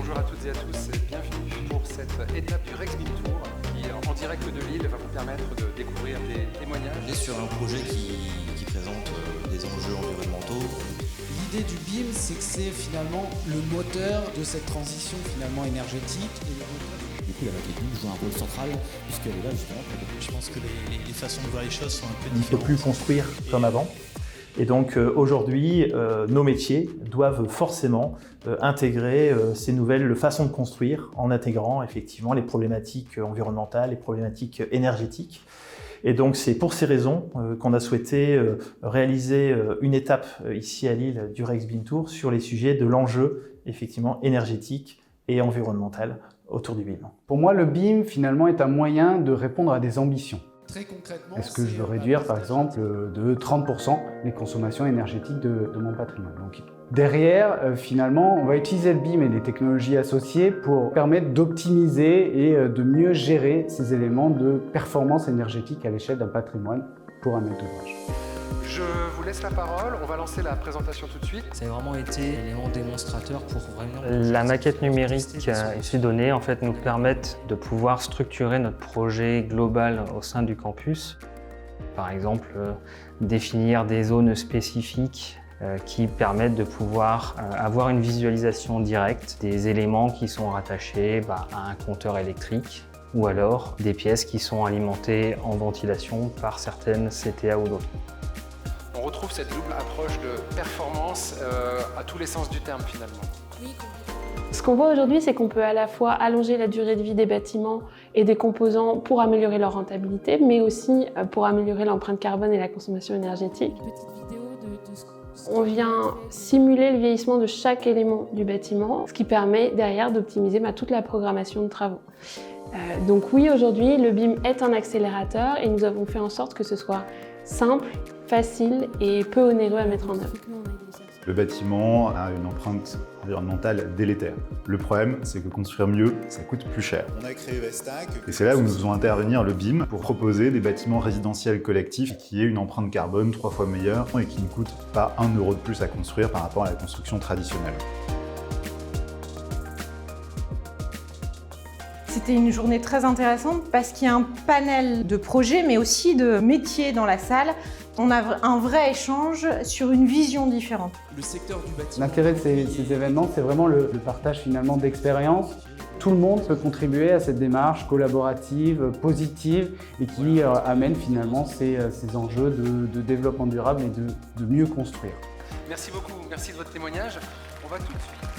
Bonjour à toutes et à tous et bienvenue pour cette étape du Rex Beam Tour qui, en direct de Lille, va vous permettre de découvrir des témoignages. On est sur un projet qui présente des enjeux environnementaux. L'idée du BIM, c'est que c'est finalement le moteur de cette transition finalement énergétique. Du coup, la technique joue un rôle central puisqu'elle est là justement. Je pense que les façons de voir les choses sont un peu différentes. Il ne faut plus construire comme avant. Et donc aujourd'hui, nos métiers doivent forcément intégrer ces nouvelles façons de construire en intégrant effectivement les problématiques environnementales, les problématiques énergétiques. Et donc c'est pour ces raisons qu'on a souhaité réaliser une étape ici à Lille du Rex Beam Tour sur les sujets de l'enjeu effectivement énergétique et environnemental autour du BIM. Pour moi, le BIM finalement est un moyen de répondre à des ambitions. Très concrètement, est-ce que je veux réduire par exemple de 30% les consommations énergétiques de mon patrimoine? Donc, derrière, finalement, on va utiliser le BIM et les technologies associées pour permettre d'optimiser et de mieux gérer ces éléments de performance énergétique à l'échelle d'un patrimoine pour un maître d'ouvrage. Je vous laisse la parole, on va lancer la présentation tout de suite. Ça a vraiment été l'élément démonstrateur pour vraiment... La maquette numérique et ces données en fait, nous permettent de pouvoir structurer notre projet global au sein du campus. Par exemple, définir des zones spécifiques qui permettent de pouvoir avoir une visualisation directe des éléments qui sont rattachés à un compteur électrique ou alors des pièces qui sont alimentées en ventilation par certaines CTA ou d'autres. On retrouve cette double approche de performance à tous les sens du terme finalement. Ce qu'on voit aujourd'hui, c'est qu'on peut à la fois allonger la durée de vie des bâtiments et des composants pour améliorer leur rentabilité, mais aussi pour améliorer l'empreinte carbone et la consommation énergétique. On vient simuler le vieillissement de chaque élément du bâtiment, ce qui permet derrière d'optimiser toute la programmation de travaux. Donc oui, aujourd'hui, le BIM est un accélérateur et nous avons fait en sorte que ce soit simple, facile et peu onéreux à mettre en œuvre. Le bâtiment a une empreinte environnementale délétère. Le problème, c'est que construire mieux, ça coûte plus cher. On a créé Vestac. Et c'est là où nous faisons intervenir le BIM pour proposer des bâtiments résidentiels collectifs qui aient une empreinte carbone 3 fois meilleure et qui ne coûtent pas 1 € de plus à construire par rapport à la construction traditionnelle. C'était une journée très intéressante parce qu'il y a un panel de projets mais aussi de métiers dans la salle. On a un vrai échange sur une vision différente. Le secteur du bâtiment. L'intérêt de ces événements, c'est vraiment le partage finalement d'expériences. Tout le monde peut contribuer à cette démarche collaborative, positive et qui amène finalement ces enjeux de développement durable et de mieux construire. Merci beaucoup, merci de votre témoignage. On va tout de suite